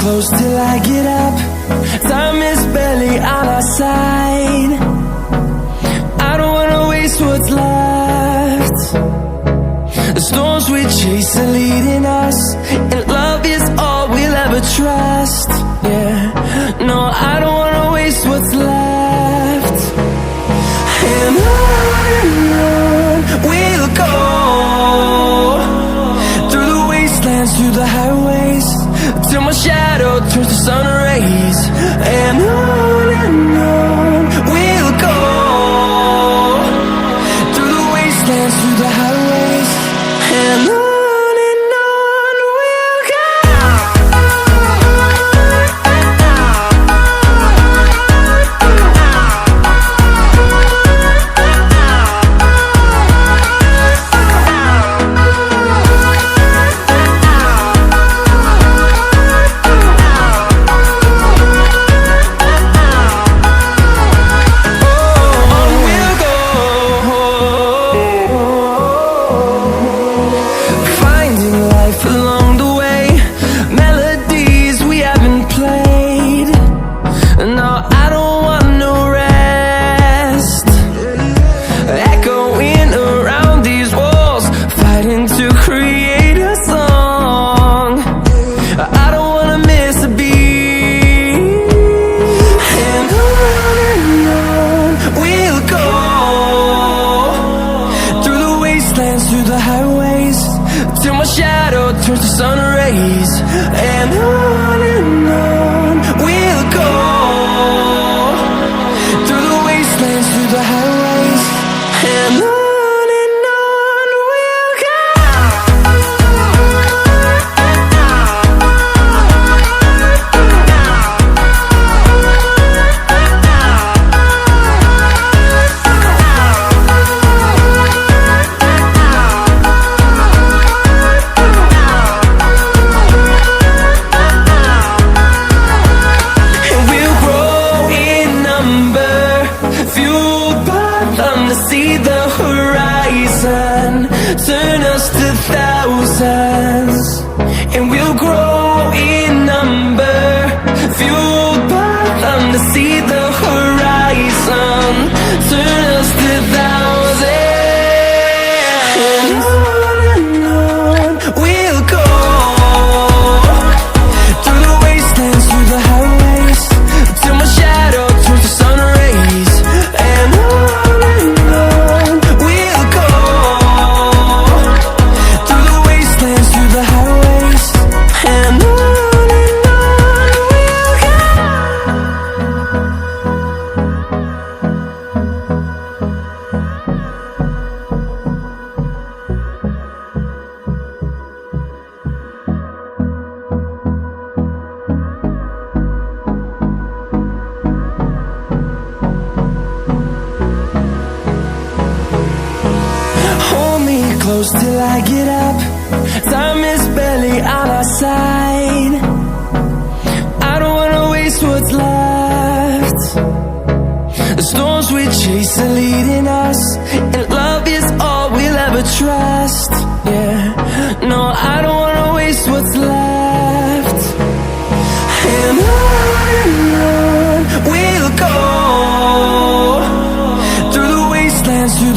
close till I get up. Time is barely on our side. I don't wanna waste what's left. The storms we chase are leading us, and love is all we'll ever trust. Yeah, no, I don't wanna waste what's left. And on we'll go, through the wastelands, through the highways, till my shadow turns to sun rays. And on we'll go, through the wastelands, through the highways, and on we'll go. To create a song, I don't wanna miss a beat. And on we'll go, through the wastelands, through the highways, till my shadow turns to sun rays. And on we'll go, through the wastelands, through the highways, and on. See the horizon, turn us to thousands, and we'll grow in number, fueled by them to see the horizon, turn us to thousands. And on we'll go, through the wastelands, through the highways, till my shadow turns to sun rays. And close till I get up. Time is barely on our side. I don't wanna waste what's left. The storms we chase are leading us, and love is all we'll ever trust. Yeah, no, I don't wanna waste what's left. And on we'll go, through the wastelands, through the